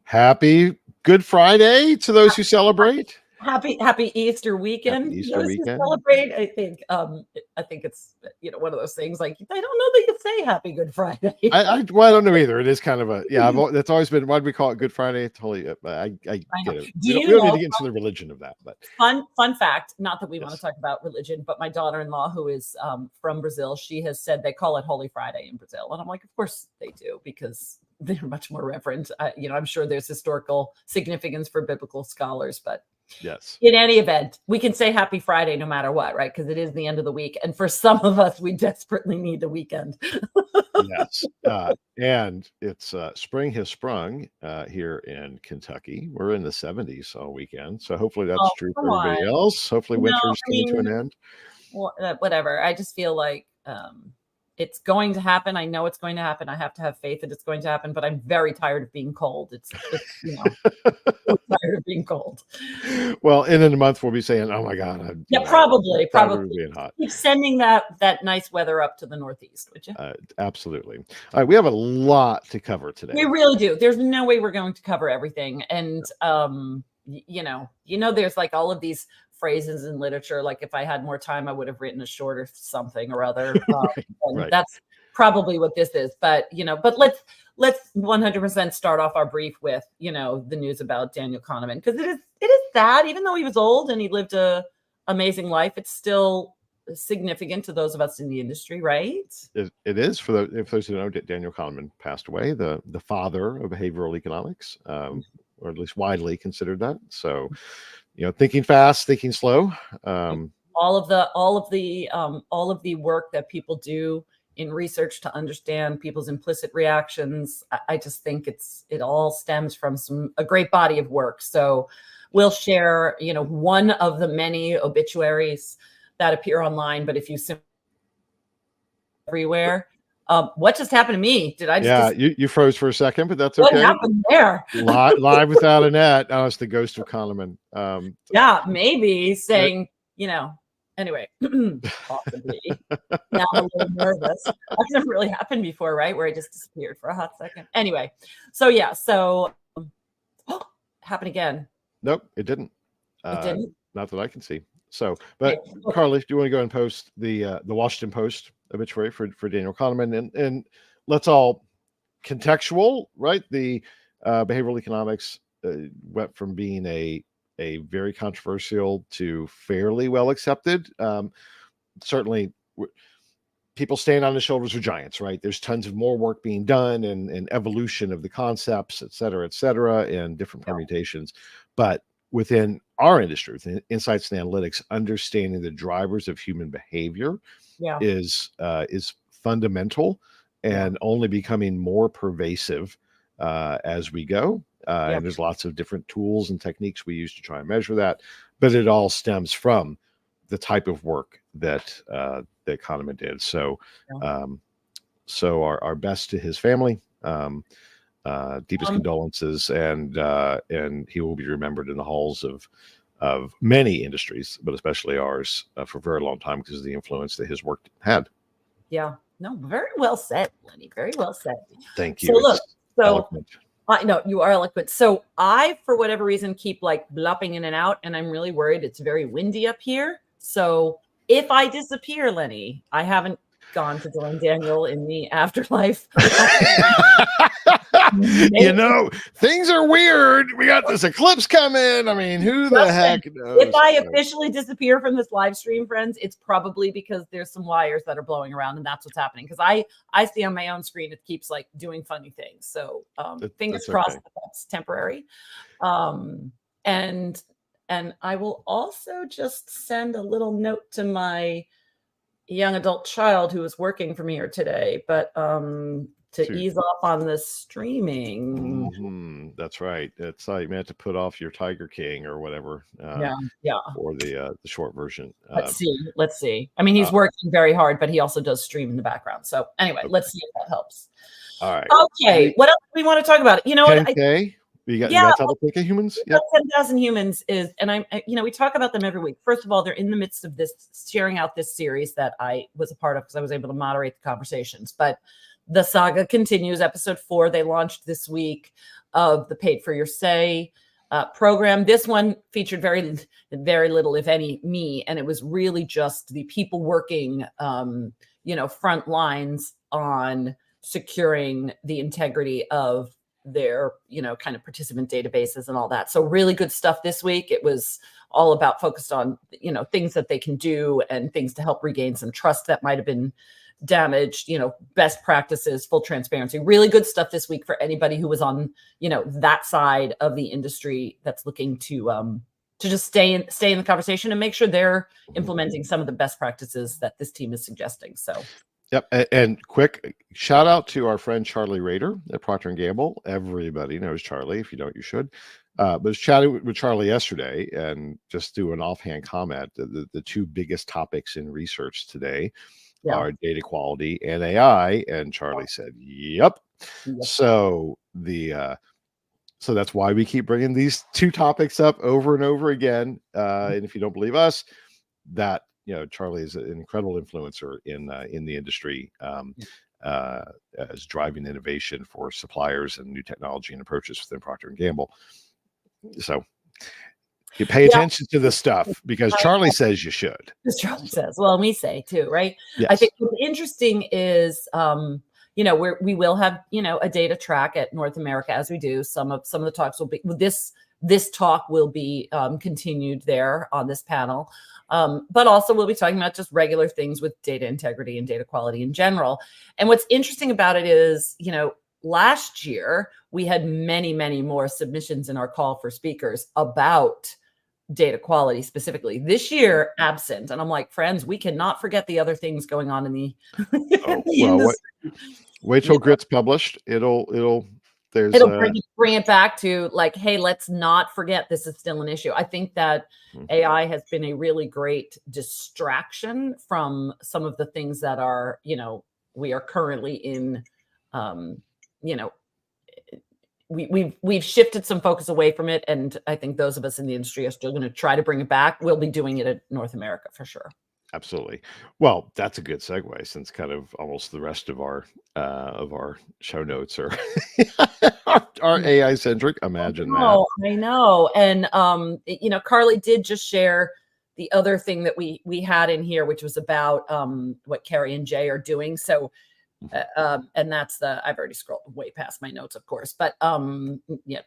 Happy Good Friday to those who celebrate. Happy Easter weekend. Happy Easter weekend. Celebrate. I think it's one of those things like I don't know that you say Happy Good Friday. I don't know either. It is kind of a that's always been, why do we call it Good Friday? Totally, I get it. We don't need to get into the religion of that. But fun fact. Not that we want to talk about religion, but my daughter-in-law, who is from Brazil, she has said they call it Holy Friday in Brazil, and I'm like, of course they do, because they're much more reverent. I'm sure there's historical significance for biblical scholars, but. Yes. In any event, we can say Happy Friday no matter what, right? Because it is the end of the week. And for some of us, we desperately need the weekend. Yes. And it's spring has sprung here in Kentucky. We're in the 70s all weekend. So hopefully that's true for everybody else. Hopefully winter's coming to an end. Whatever. I just feel like it's going to happen. I know it's going to happen. I have to have faith that it's going to happen, but I'm very tired of being cold. It's I'm tired of being cold. Well, in a month we'll be saying, "Oh my God!" Probably being hot. Keep sending that nice weather up to the Northeast, would you? Absolutely. All right, we have a lot to cover today. We really do. There's no way we're going to cover everything, and there's like all of these phrases in literature, like if I had more time I would have written a shorter something or other. Right. That's probably what this is, but let's 100% start off our brief with the news about Daniel Kahneman, because it is sad. Even though he was old and he lived a amazing life, it's still significant to those of us in the industry, right? It is. For those who know, Daniel Kahneman passed away, the father of behavioral economics, or at least widely considered that. So thinking fast, thinking slow. All of the work that people do in research to understand people's implicit reactions, I just think it all stems from a great body of work. So we'll share, one of the many obituaries that appear online. But if you everywhere. What just happened to me? Did I just... Yeah, you froze for a second, but that's okay. What happened there? Live without a net. Oh, it's the ghost of Kahneman. Yeah, maybe saying, anyway, possibly. Now I'm a little nervous. That hasn't really happened before, right? Where I just disappeared for a hot second. Anyway, so happened again. Nope, it didn't. It didn't? Not that I can see. So, but Carly, do you want to go and post the Washington Post obituary for Daniel Kahneman, and let's all contextual, right? The behavioral economics went from being a very controversial to fairly well accepted. Certainly, people stand on the shoulders of giants, right? There's tons of more work being done and evolution of the concepts, et cetera, and different permutations. But within our industry, within insights and analytics, understanding the drivers of human behavior is fundamental and only becoming more pervasive as we go. And there's lots of different tools and techniques we use to try and measure that, but it all stems from the type of work that that Kahneman did. So, so our best to his family. Deepest condolences, and he will be remembered in the halls of many industries, but especially ours, for a very long time because of the influence that his work had. Yeah, no, very well said, Lenny. Very well said. Thank you. So look, eloquent. I know you are eloquent. So I, for whatever reason, keep like blopping in and out, and I'm really worried. It's very windy up here. So if I disappear, Lenny, I haven't gone to join Daniel in the afterlife. Things are weird. We got this eclipse coming. I mean, who the heck knows? If I officially disappear from this live stream, friends, it's probably because there's some wires that are blowing around, and that's what's happening. Because I see on my own screen, it keeps like doing funny things. So fingers crossed that that's temporary. And I will also just send a little note to my young adult child who is working from here today, but to ease off on the streaming. That's right. It's like you have to put off your Tiger King or whatever. Or the short version. Let's see. I mean, he's working very hard, but he also does stream in the background. So anyway, let's see if that helps. All right. Okay. What else do we want to talk about? 10K? You got Topic humans? Yeah. 10,000 humans is, and we talk about them every week. First of all, they're in the midst of this, sharing out this series that I was a part of because I was able to moderate the conversations. But the saga continues. Episode 4, they launched this week, of the Paid for Your Say program. This one featured very little, if any, me, and it was really just the people working, front lines on securing the integrity of their, kind of participant databases and all that. So really good stuff this week. It was all about focused on, things that they can do and things to help regain some trust that might have been damaged, best practices, full transparency. Really good stuff this week for anybody who was on, that side of the industry that's looking to just stay in the conversation and make sure they're implementing some of the best practices that this team is suggesting. So yep. And quick shout out to our friend Charlie Rader at Procter & Gamble. Everybody knows Charlie. If you don't, you should. But I was chatting with Charlie yesterday, and just do an offhand comment. The two biggest topics in research today are data quality and AI. And Charlie said, yep. So so that's why we keep bringing these two topics up over and over again. And if you don't believe us, that, Charlie is an incredible influencer in the industry, as driving innovation for suppliers and new technology and approaches within Procter & Gamble. So you pay attention to this stuff because Charlie says you should. Charlie says, well, we say too, right? Yes. I think what's interesting is, we will have, a data track at North America, as we do. Some of the talks will be this talk will be continued there on this panel. But also we'll be talking about just regular things with data integrity and data quality in general. And what's interesting about it is, last year we had many, many more submissions in our call for speakers about data quality specifically. This year, absent. And I'm like, friends, we cannot forget the other things going on in the, wait till Grit's published. It'll bring it back to like, hey, let's not forget this is still an issue. I think that AI has been a really great distraction from some of the things that are, we are currently in, we've shifted some focus away from it. And I think those of us in the industry are still going to try to bring it back. We'll be doing it at North America for sure. Absolutely. Well, that's a good segue, since kind of almost the rest of our show notes are are AI centric. Imagine that. I know. And Carly did just share the other thing that we had in here, which was about what Carrie and Jay are doing. So and that's I've already scrolled way past my notes, of course, but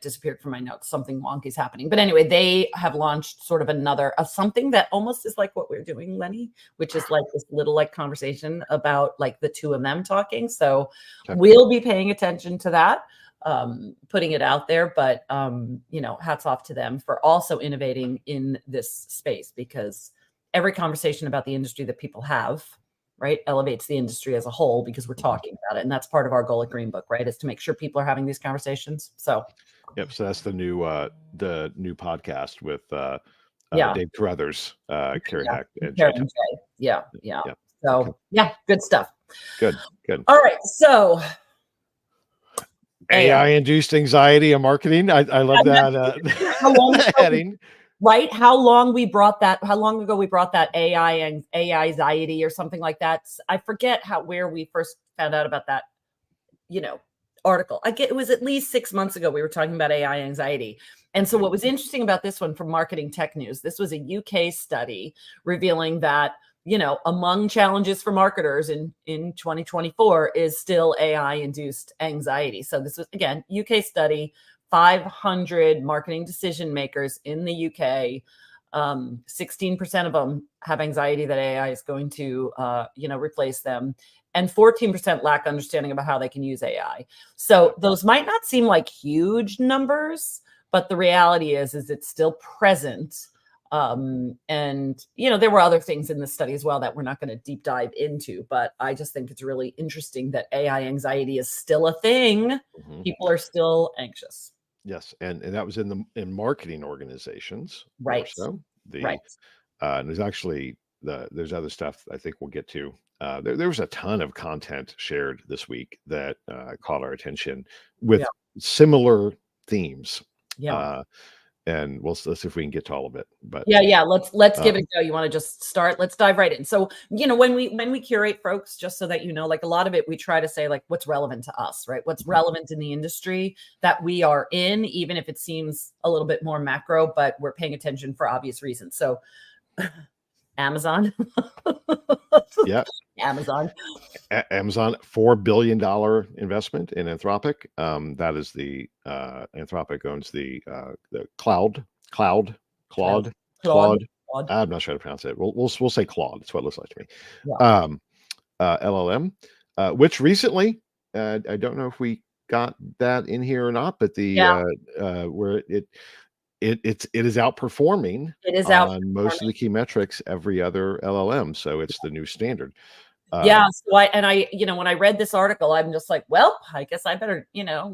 disappeared from my notes. Something wonky's happening. But anyway, they have launched sort of another something that almost is like what we're doing, Lenny, which is like this little like conversation about like the two of them talking. So we'll be paying attention to that, putting it out there. But hats off to them for also innovating in this space, because every conversation about the industry that people have, right, elevates the industry as a whole, because we're talking about it. And that's part of our goal at Green Book, right, is to make sure people are having these conversations. So yep. So that's the new podcast with Dave Carruthers, Carrie Hack, and Jay. Yeah. So good stuff. Good. All right. So AI induced anxiety and marketing. I love that heading. Right? How long ago we brought that AI and AI anxiety or something like that. I forget where we first found out about that, article. It was at least 6 months ago. We were talking about AI anxiety. And so what was interesting about this one from Marketing Tech News, this was a UK study revealing that, among challenges for marketers in 2024 is still AI induced anxiety. So this was, again, UK study, 500 marketing decision makers in the UK. 16% of them have anxiety that AI is going to, replace them. And 14% lack understanding about how they can use AI. So those might not seem like huge numbers, but the reality is it's still present. And, there were other things in this study as well that we're not going to deep dive into, but I just think it's really interesting that AI anxiety is still a thing. People are still anxious. Yes, and that was in marketing organizations, right? So and there's actually there's other stuff I think we'll get to. There was a ton of content shared this week that caught our attention with similar themes. and let's see if we can get to all of it. But yeah, let's give it a go. You want to just start? Let's dive right in. So, when we curate folks, just so that like a lot of it, we try to say like what's relevant to us, right? What's relevant in the industry that we are in, even if it seems a little bit more macro, but we're paying attention for obvious reasons. So, Amazon. Yeah. Amazon $4 billion investment in Anthropic. That is the Anthropic owns the Claude. I'm not sure how to pronounce it. We'll say Claude. That's what it looks like to me. Yeah. LLM, which recently, I don't know if we got that in here or not, but where it is outperforming. It is on most of the key metrics every other LLM. So it's the new standard. Yeah. So when I read this article, I'm just like, well, I guess I better,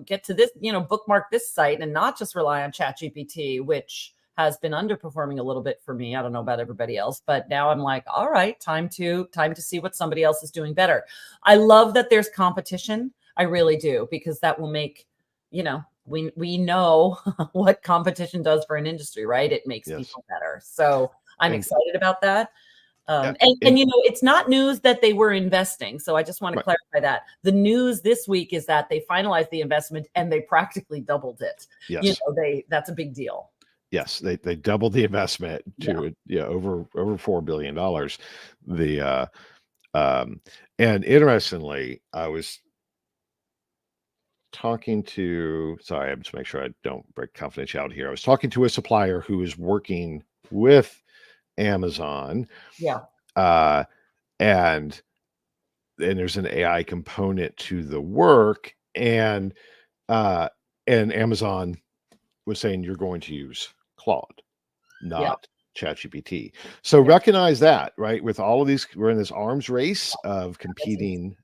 get to this, bookmark this site and not just rely on ChatGPT, which has been underperforming a little bit for me. I don't know about everybody else, but now I'm like, all right, time to see what somebody else is doing better. I love that there's competition. I really do, because that will make, we know what competition does for an industry, right? It makes people better. So I'm excited about that. And it's not news that they were investing. So I just want to clarify that. The news this week is that they finalized the investment and they practically doubled it. Yes. That's a big deal. Yes, they doubled the investment to over $4 billion. And interestingly, I was talking to, sorry, I'm just make sure I don't break confidentiality here. I was talking to a supplier who is working with Amazon. Yeah. And there's an AI component to the work, and Amazon was saying you're going to use Claude, not ChatGPT. So recognize that, right? With all of these, we're in this arms race of competing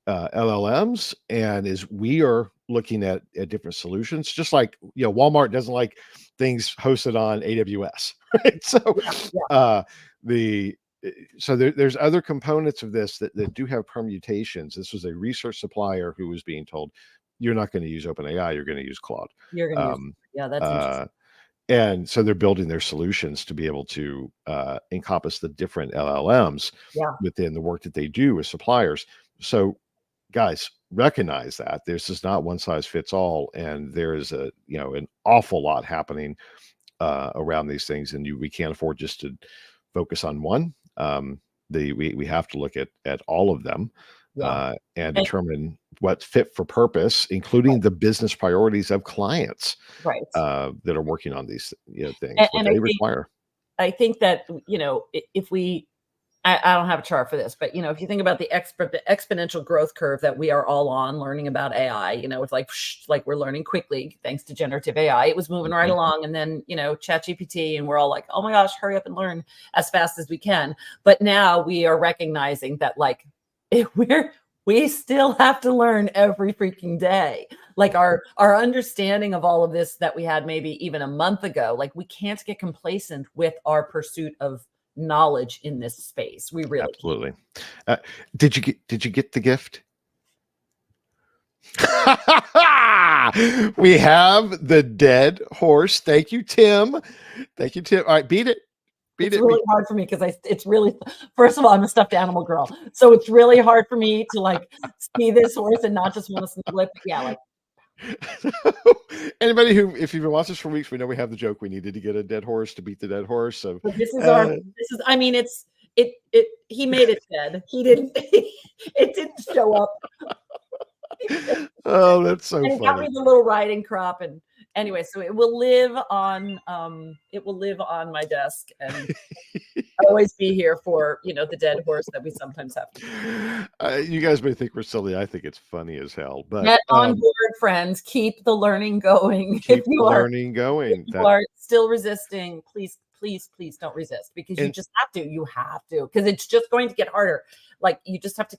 LLMs, and as we are looking at different solutions, just like Walmart doesn't like things hosted on AWS, right? So there's other components of this that do have permutations. This was a research supplier who was being told, you're not going to use OpenAI, you're going to use Claude. You're going to use, that's interesting. And so they're building their solutions to be able to encompass the different LLMs within the work that they do as suppliers. So guys, recognize that this is not one size fits all, and there is an awful lot happening around these things, and we can't afford just to focus on one. We have to look at all of them and determine what's fit for purpose, including the business priorities of clients that are working on these things, what they require. I think that if we, I don't have a chart for this, but if you think about the exponential growth curve that we are all on, learning about AI, it's like we're learning quickly thanks to generative AI. It was moving right along, and then ChatGPT, and we're all like, oh my gosh, hurry up and learn as fast as we can. But now we are recognizing that we still have to learn every freaking day. Like our understanding of all of this that we had maybe even a month ago, like we can't get complacent with our pursuit of knowledge in this space. We really absolutely. Did you get the gift? We have the dead horse. Thank you, Tim. All right, beat it. It's really hard for me because it's really, first of all, I'm a stuffed animal girl, so it's really hard for me to see this horse and not just want to snuggle it. Yeah, anybody who, if you've been watching us for weeks, we know we have the joke. We needed to get a dead horse to beat the dead horse. So this is I mean, he made it dead. He didn't. It didn't show up. Oh, that's so funny. It got me the little riding crop, and anyway, so it will live on my desk, and I'll always be here for the dead horse that we sometimes have. You guys may think we're silly. I think it's funny as hell. But get on board, friends. Keep the learning going. Keep learning going. If you are still resisting, please don't resist, because you just have to. You have to, because it's just going to get harder. Like you just have to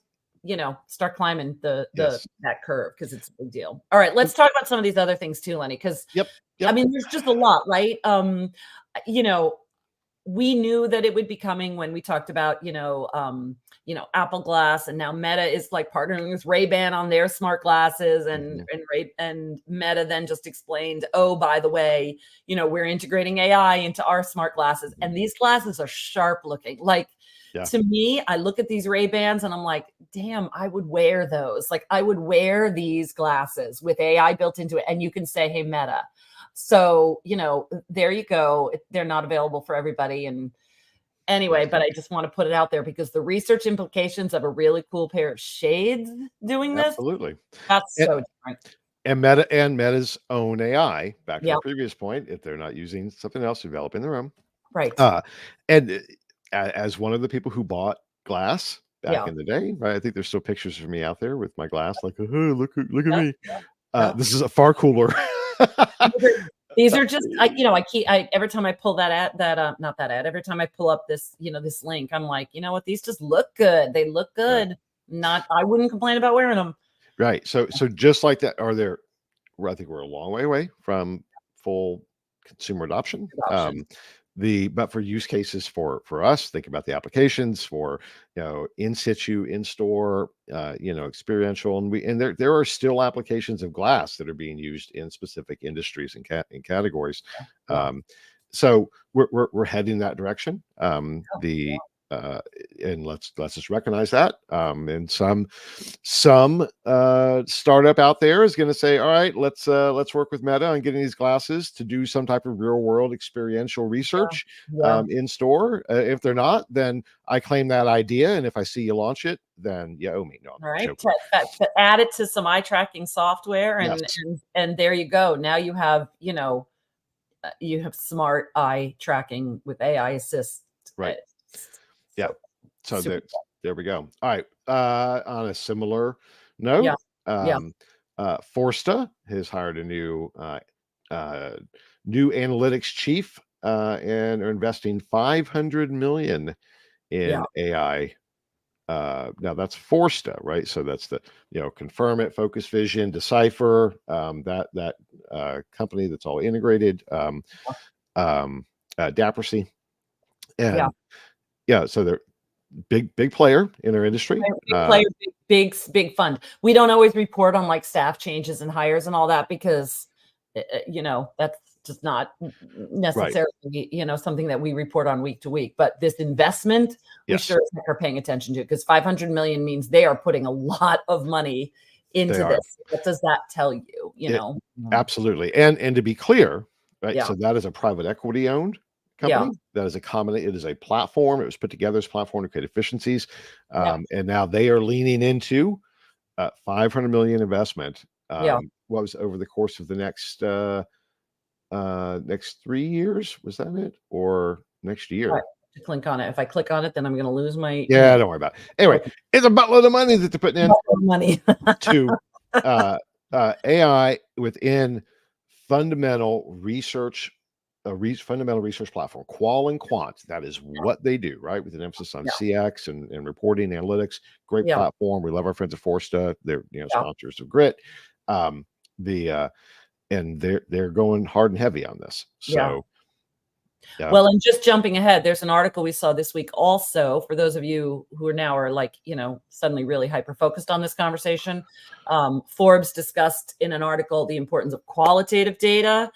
start climbing that curve, because it's a big deal. All right, let's talk about some of these other things too, Lenny, because yep. I mean, there's just a lot, right? we knew that it would be coming when we talked about, Apple Glass, and now Meta is like partnering with Ray-Ban on their smart glasses, and Meta then just explained, oh, by the way, we're integrating AI into our smart glasses, and these glasses are sharp looking. Like, to me, I look at these Ray-Bans and I'm like, damn, I would wear those. Like, I would wear these glasses with AI built into it, and you can say, hey, Meta. So, there you go. They're not available for everybody. And anyway, but I just want to put it out there because the research implications of a really cool pair of shades doing this, Absolutely. that's so different. And Meta's own AI, back to our previous point, if they're not using something else, developing their own. Right. And as one of the people who bought glass back in the day, right? I think there's still pictures of me out there with my glass, like, oh, look at me. This is a far cooler. These are just, every time I pull every time I pull up this, this link, I'm like, you know what? These just look good. They look good. I wouldn't complain about wearing them. Right. So just like that, I think we're a long way away from full consumer adoption. But for use cases for us, think about the applications for, in situ, in store, experiential, and there are still applications of glass that are being used in specific industries and categories. So we're heading that direction. And let's just recognize that. And some startup out there is going to say, all right, let's work with Meta on getting these glasses to do some type of real world experiential research in store. If they're not, then I claim that idea, and if I see you launch it, then you owe me. No, all right, add it to some eye tracking software, and there you go. Now you have smart eye tracking with AI assist. Right. So there we go. All right. On a similar note, Forsta has hired a new analytics chief, and are investing $500 million in AI. Now that's Forsta, right? So that's the Confirm It, Focus Vision, Decipher, that company that's all integrated, Dappersy, and so they're big player in our industry. Big fund. We don't always report on like staff changes and hires and all that because that's just not necessarily something that we report on week to week. But this investment, we sure are paying attention to, because 500 million means they are putting a lot of money into this. What does that tell you? Absolutely. And to be clear, right? So that is a private equity owned company. That is it is a platform. It was put together as a platform to create efficiencies. And now they are leaning into 500 million investment. What was over the course of the next 3 years? Was that it? Or next year? To click on it. If I click on it, then I'm going to lose my. Don't worry about it. Anyway, it's a buttload of money that they're putting in to AI within fundamental research. Fundamental research platform, qual and quant. That is what they do, right? With an emphasis on CX and reporting analytics. Great platform. We love our friends at Forsta. They're sponsors of Grit. And they're going hard and heavy on this. So well, and just jumping ahead, there's an article we saw this week also, for those of you who are like, suddenly really hyper focused on this conversation. Forbes discussed in an article the importance of qualitative data.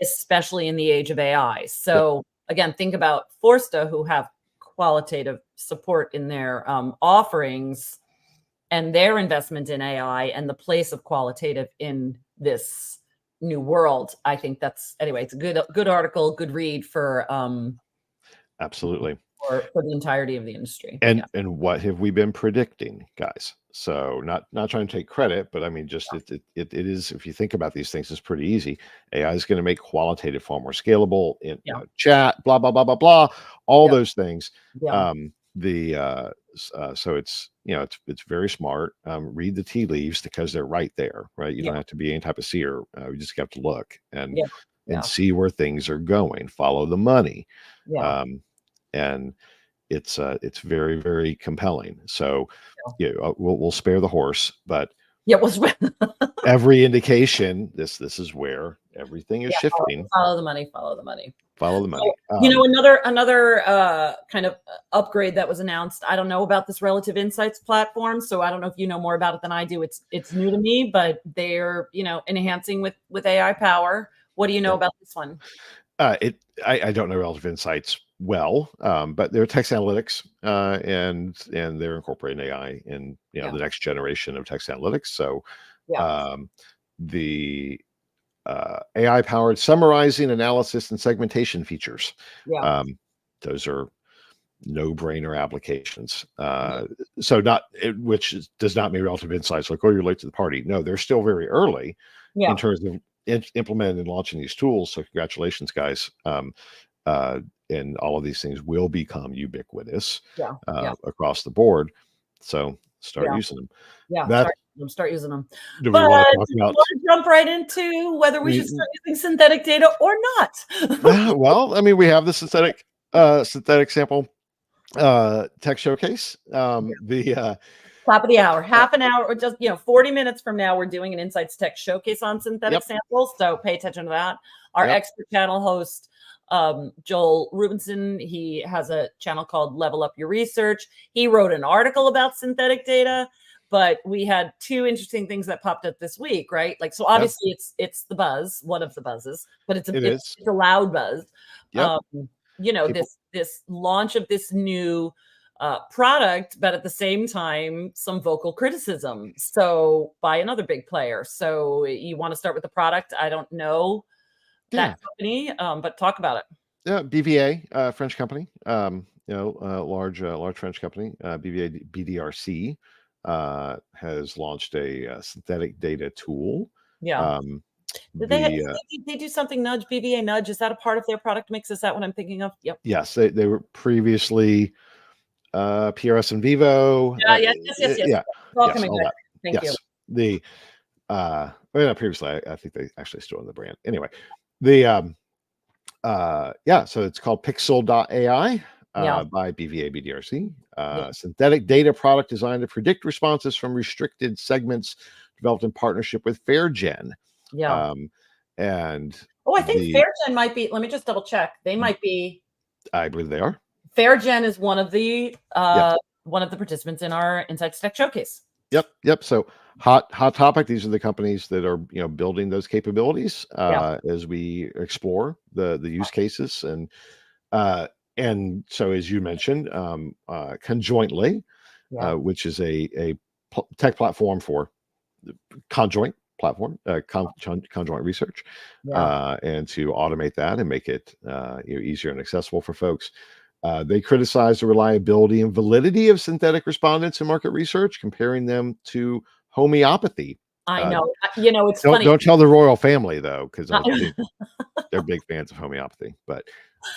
Especially in the age of AI. So again, think about Forsta, who have qualitative support in their offerings, and their investment in AI and the place of qualitative in this new world. I think it's a good article, good read for absolutely for the entirety of the industry. And what have we been predicting, guys? So not trying to take credit, but I mean, just it is, if you think about these things, it's pretty easy. AI is going to make qualitative far more scalable in chat, blah, blah, blah, blah, blah, all those things. So it's, it's very smart. Read the tea leaves because they're right there, right? You don't have to be any type of seer. You just have to look and see where things are going, follow the money. And it's very, very compelling. So we'll spare the horse, but every indication this is where everything is shifting. Follow the money. Follow the money. Another kind of upgrade that was announced. I don't know about this relative insights platform, so I don't know if you know more about it than I do. It's new to me, but they're enhancing with AI power. What do you know about this one? I don't know relative insights well, but they're text analytics, and they're incorporating AI in the next generation of text analytics. So the AI powered summarizing, analysis, and segmentation features. Those are no-brainer applications. So which does not mean relative insights like, oh, you're late to the party. No, they're still very early in terms of implementing and launching these tools. So congratulations, guys. And all of these things will become ubiquitous across the board. So start using them. Start using them. Do we want to talk about? Want to jump right into whether we should start using synthetic data or not? Well, I mean, we have the synthetic sample tech showcase. The top of the hour, half an hour, or just 40 minutes from now, we're doing an Insights Tech showcase on synthetic samples. So pay attention to that. Our expert channel host, Joel Rubinson, he has a channel called Level Up Your Research. He wrote an article about synthetic data, but we had two interesting things that popped up this week, right? Like, so obviously it's the buzz, one of the buzzes, but it's a loud buzz. This launch of this new product, but at the same time, some vocal criticism. So by another big player. So you want to start with the product? I don't know that company, but talk about it. Yeah, BVA, French company. Large French company. BVA BDRC has launched a synthetic data tool. Did they do something nudge, BVA nudge? Is that a part of their product mix? Is that what I'm thinking of? Yep. Yes, they were previously PRS and Vivo. Yes. Welcoming. All that. Thank you. The not previously, I think they actually still own the brand. Anyway, the so it's called Pixel.ai by BVA BDRC. Synthetic data product designed to predict responses from restricted segments, developed in partnership with FairGen. And I think FairGen might be. Let me just double check. They might be. I believe they are. FairGen is one of the participants in our Insights Tech showcase. Yep. So hot topic. These are the companies that are building those capabilities as we explore the use cases, and so as you mentioned, conjointly, which is a tech platform for conjoint platform, conjoint research, and to automate that and make it easier and accessible for folks. They criticize the reliability and validity of synthetic respondents in market research, comparing them to homeopathy. I know. It's funny. Don't tell the royal family though, because I think they're big fans of homeopathy. But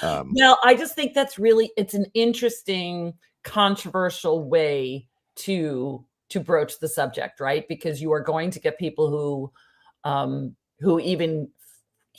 no, I just think it's an interesting, controversial way to broach the subject, right? Because you are going to get people who even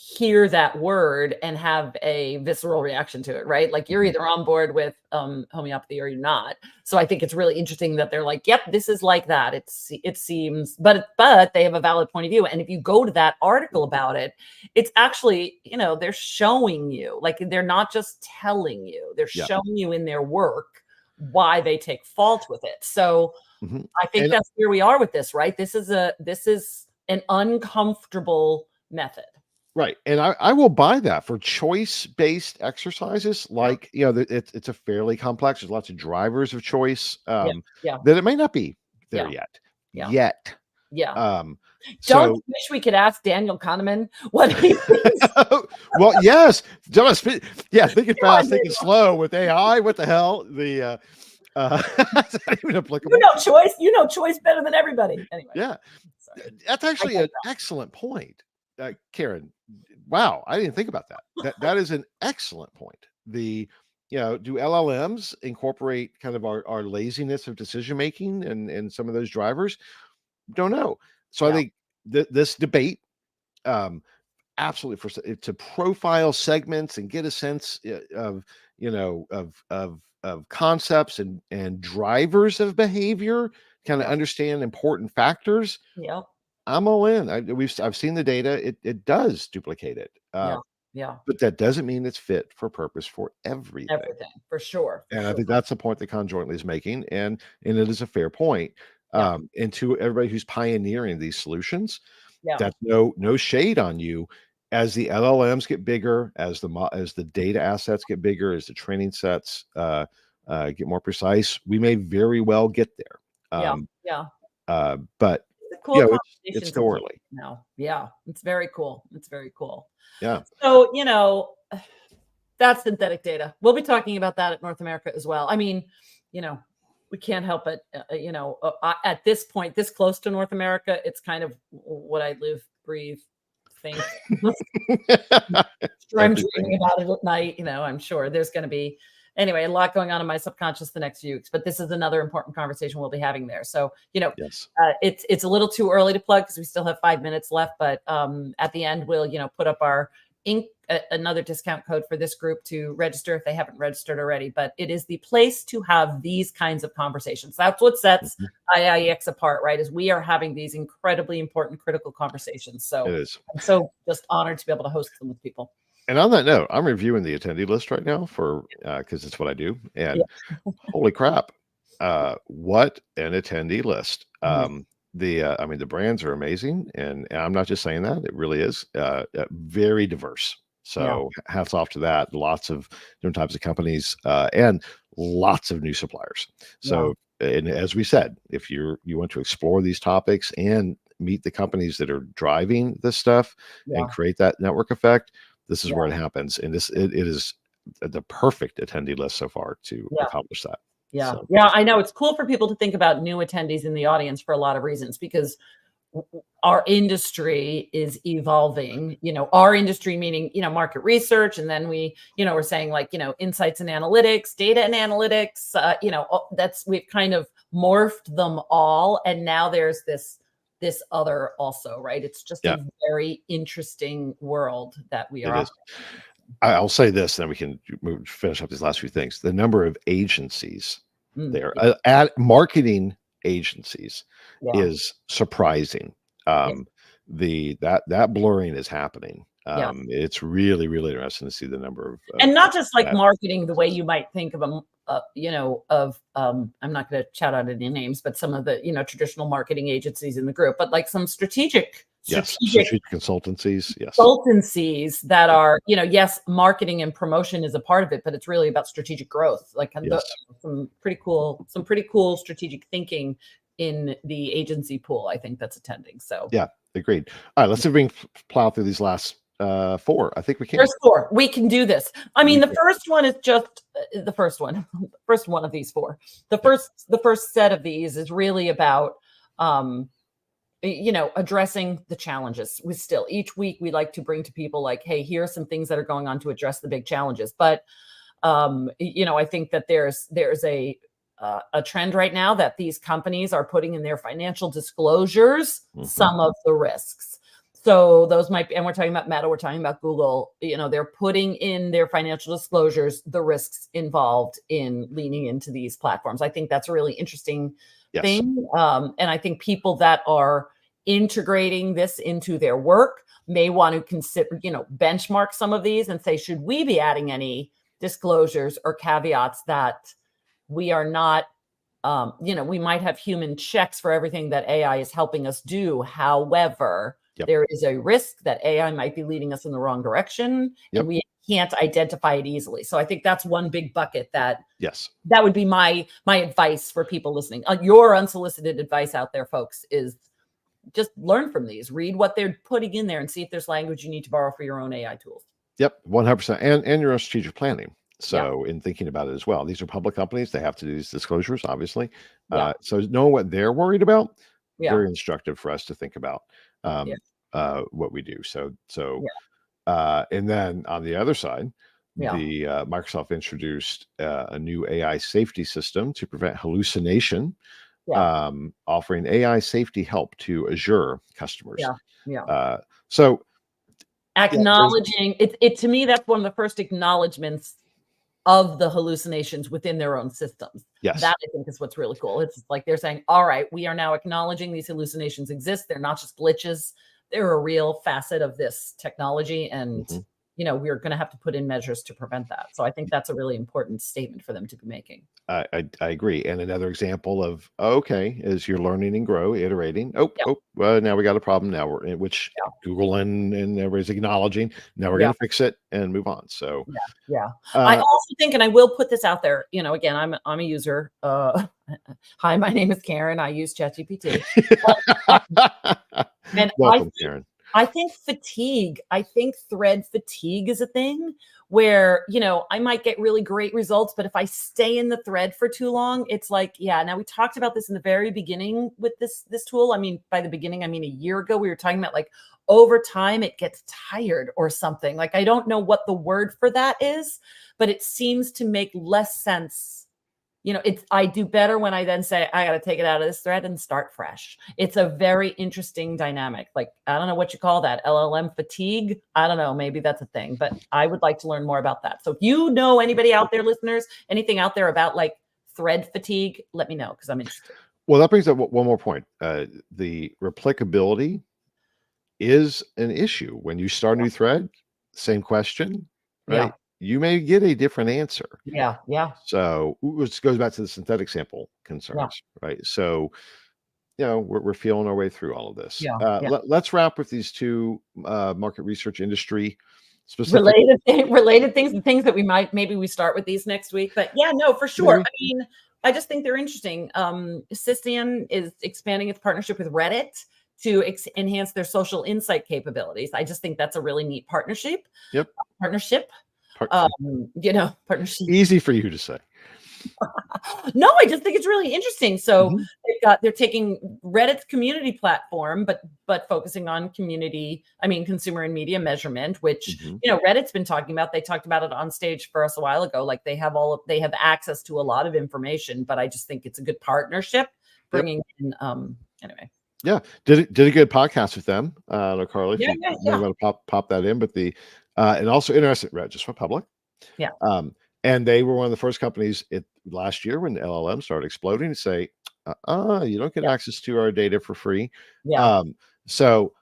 hear that word and have a visceral reaction to it, right? Like you're either on board with homeopathy or you're not. So I think it's really interesting that they're like, yep, this is like that. It seems, but they have a valid point of view. And if you go to that article about it, it's actually, they're showing you, like, they're not just telling you, they're showing you in their work why they take fault with it. So I think that's where we are with this, right? This is an uncomfortable method. Right. And I will buy that for choice-based exercises. Like, it's a fairly complex, there's lots of drivers of choice that it may not be there yet. Don't you wish we could ask Daniel Kahneman what he thinks? Well, yes. Thinking fast, thinking slow with AI. What the hell? That's not even applicable. Choice better than everybody. Anyway. Yeah. That's actually an excellent point. Karen, wow, I didn't think about that. That is an excellent point. Do LLMs incorporate kind of our laziness of decision making and some of those drivers? Don't know. So I think this debate, absolutely, to profile segments and get a sense of concepts and drivers of behavior, kind of understand important factors. I'm all in. I've seen the data. It does duplicate it. Yeah. But that doesn't mean it's fit for purpose for everything. Everything, for sure. And I think that's the point that Conjointly is making, and it is a fair point. Yeah. And to everybody who's pioneering these solutions, Yeah. that's no shade on you. As the LLMs get bigger, as the data assets get bigger, as the training sets get more precise, we may very well get there. Yeah. Um, Yeah. but It's a cool it's conversation still to early. now. Yeah. It's very cool. It's very cool. Yeah. So, that's synthetic data. We'll be talking about that at North America as well. I mean, we can't help it. At this point, this close to North America, it's kind of what I live, breathe, think. I'm dreaming about it at night. I'm sure there's going to be, anyway, a lot going on in my subconscious the next few weeks, but this is another important conversation we'll be having there. So, Yes. It's a little too early to plug because we still have 5 minutes left, but at the end, we'll, put up our another discount code for this group to register if they haven't registered already. But it is the place to have these kinds of conversations. That's what sets IIEX apart, right? Is we are having these incredibly important, critical conversations. So It is. I'm so just honored to be able to host them with people. And on that note, I'm reviewing the attendee list right now because it's what I do. And holy crap, what an attendee list! The brands are amazing, and I'm not just saying that; it really is very diverse. So hats off to that. Lots of different types of companies and lots of new suppliers. So, and as we said, if you want to explore these topics and meet the companies that are driving this stuff and create that network effect, this is where it happens. And it is the perfect attendee list so far to accomplish that. Yeah. So. Yeah. I know it's cool for people to think about new attendees in the audience for a lot of reasons, because our industry is evolving, our industry meaning, market research. And then we're saying like, insights and analytics, data and analytics, we've kind of morphed them all. And now there's this other also, right? It's just a very interesting world that we are. I'll say this, then we can finish up these last few things. The number of agencies there, marketing agencies, is surprising. That blurring is happening. It's really, really interesting to see the number of and not just like marketing the way you might think of them. I'm not going to shout out any names, but some of the traditional marketing agencies in the group, but like some strategic consultancies, consultancies that are, yes, marketing and promotion is a part of it, but it's really about strategic growth. Like some pretty cool strategic thinking in the agency pool, I think, that's attending. So agreed. All right, let's see if we can plow through these last 4. I think we can. There's 4. We can do this. I mean, the first one is just the first one. First one of these 4. The first set of these is really about addressing the challenges. Each week we like to bring to people like, hey, here are some things that are going on to address the big challenges. But I think that there's a trend right now that these companies are putting in their financial disclosures some of the risks. So those might be, and we're talking about Meta, we're talking about Google, they're putting in their financial disclosures the risks involved in leaning into these platforms. I think that's a really interesting thing. And I think people that are integrating this into their work may want to consider, benchmark some of these and say, should we be adding any disclosures or caveats that we are not, we might have human checks for everything that AI is helping us do. However, there is a risk that AI might be leading us in the wrong direction, and we can't identify it easily. So I think that's one big bucket that would be my advice for people listening. Your unsolicited advice out there, folks, is just learn from these, read what they're putting in there and see if there's language you need to borrow for your own AI tools. 100%. And your own strategic planning. So in thinking about it as well, these are public companies. They have to do these disclosures, obviously. So knowing what they're worried about, very instructive for us to think about what we do. And then on the other side, the Microsoft introduced a new AI safety system to prevent hallucination, offering AI safety help to Azure customers. So acknowledging it to me, that's one of the first acknowledgments of the hallucinations within their own systems. That I think is what's really cool. It's like they're saying, all right, we are now acknowledging these hallucinations exist. They're not just glitches. They're a real facet of this technology. And we're going to have to put in measures to prevent that. So I think that's a really important statement for them to be making. I agree. And another example of okay is you're learning and grow, iterating. Yeah. Well, now we got a problem now, which Yeah. Google and everybody's acknowledging. Now we're Yeah. going to fix it and move on. So yeah. I also think, and I will put this out there, again, I'm a user. Hi, my name is Karen. I use ChatGPT. And welcome, Karen. I think thread fatigue is a thing where, I might get really great results, but if I stay in the thread for too long, it's like, now we talked about this in the very beginning with this tool. I mean, by the beginning, I mean, a year ago, we were talking about like over time, it gets tired or something. Like, I don't know what the word for that is, but it seems to make less sense. I do better when I then say, I got to take it out of this thread and start fresh. It's a very interesting dynamic. Like, I don't know what you call that, LLM fatigue. I don't know. Maybe that's a thing, but I would like to learn more about that. So if you know anybody out there, listeners, anything out there about like thread fatigue, let me know because I'm interested. Well, that brings up one more point. The replicability is an issue. When you start a new thread, same question, right? Yeah. You may get a different answer. Yeah. So which goes back to the synthetic sample concerns, right? So, we're feeling our way through all of this. Yeah. Let's wrap with these two market research industry specific related things, the things that maybe we start with these next week. But yeah, no, for sure. Maybe. I mean, I just think they're interesting. Cistian is expanding its partnership with Reddit to enhance their social insight capabilities. I just think that's a really neat partnership. Yep. Partnership. Easy for you to say. No, I just think it's really interesting. So they're taking Reddit's community platform, but focusing on consumer and media measurement, which Reddit's been talking about. They talked about it on stage for us a while ago. Like they have access to a lot of information, but I just think it's a good partnership bringing in. Anyway. Yeah, did a good podcast with them, Carly. If you want to pop that in, but and also interesting, right? Just for public. Yeah. And they were one of the first companies last year when the LLM started exploding to say, you don't get access to our data for free. Yeah. So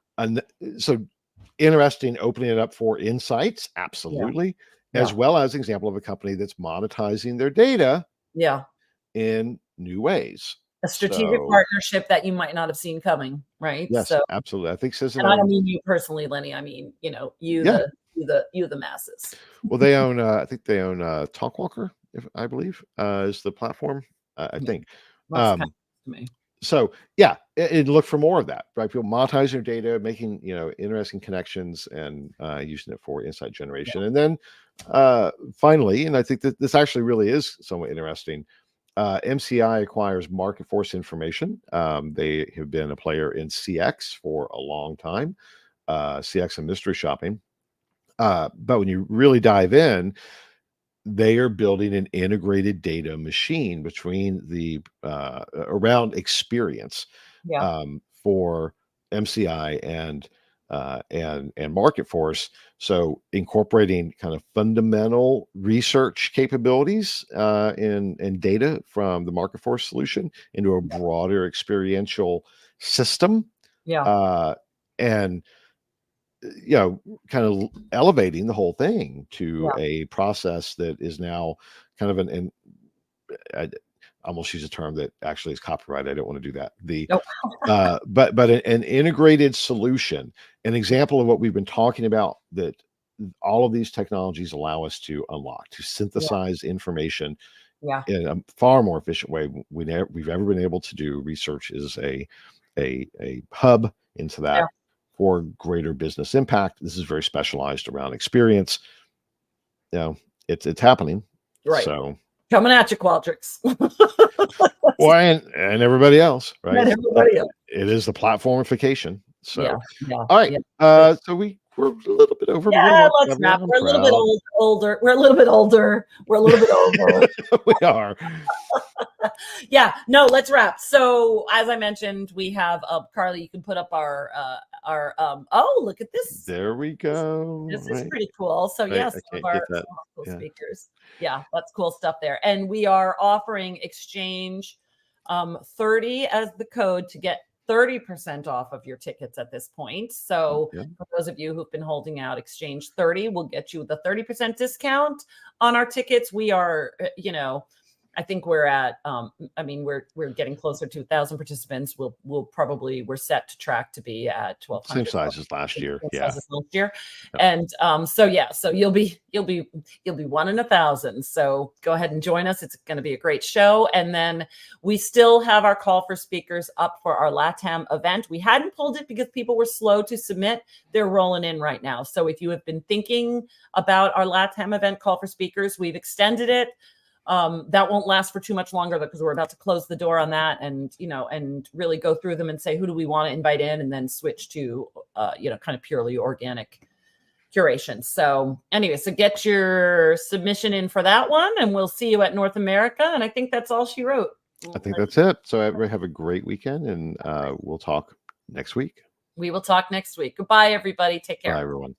interesting, opening it up for insights, absolutely, as well as an example of a company that's monetizing their data. Yeah. In new ways. A strategic partnership that you might not have seen coming, right? Yes, absolutely. I think and I don't mean you personally, Lenny. I mean, the masses. Well, they own. I think they own Talkwalker, I believe, is the platform. I think. To me. So and look for more of that, right? People monetizing their data, making interesting connections, and using it for insight generation. And then finally, and I think that this actually really is somewhat interesting. MCI acquires market force information. They have been a player in CX for a long time, CX and mystery shopping. But when you really dive in, they are building an integrated data machine between around experience for MCI and market force. So incorporating kind of fundamental research capabilities in data from the market force solution into a broader experiential system. And kind of elevating the whole thing to a process that is now kind of I almost use a term that actually is copyrighted. I don't want to do that. But an integrated solution, an example of what we've been talking about, that all of these technologies allow us to unlock, to synthesize information in a far more efficient way we've ever been able to do. Research is a hub into that for greater business impact. This is very specialized around experience. It's happening. Right. So coming at you, Qualtrics. Well, and everybody else, right? And everybody else. It is the platformification. So, all right. So we're a little bit over. Let's wrap. We're a little bit older. We're a little bit older. We're a little bit over. We are. Let's wrap. So as I mentioned, we have Carly, you can put up our look at this. There we go. This is pretty cool. So yes, some of our cool speakers. Yeah, that's cool stuff there. And we are offering exchange 30 as the code to get 30% off of your tickets at this point. So for those of you who've been holding out, Exchange 30 will get you the 30% discount on our tickets. We are, I think we're at, we're getting closer to 1,000 participants. We're set to track to be at 1,200. Same size as last year. Yeah. And so you'll be 1 in 1,000. So go ahead and join us. It's going to be a great show. And then we still have our call for speakers up for our LATAM event. We hadn't pulled it because people were slow to submit. They're rolling in right now. So if you have been thinking about our LATAM event call for speakers, we've extended it. That won't last for too much longer because we're about to close the door on that and really go through them and say, who do we want to invite in, and then switch to, kind of purely organic curation. So anyway, so get your submission in for that one, and we'll see you at North America. And I think that's all she wrote. I think that's it. So everybody have a great weekend, and we'll talk next week. We will talk next week. Goodbye, everybody. Take care. Bye, everyone.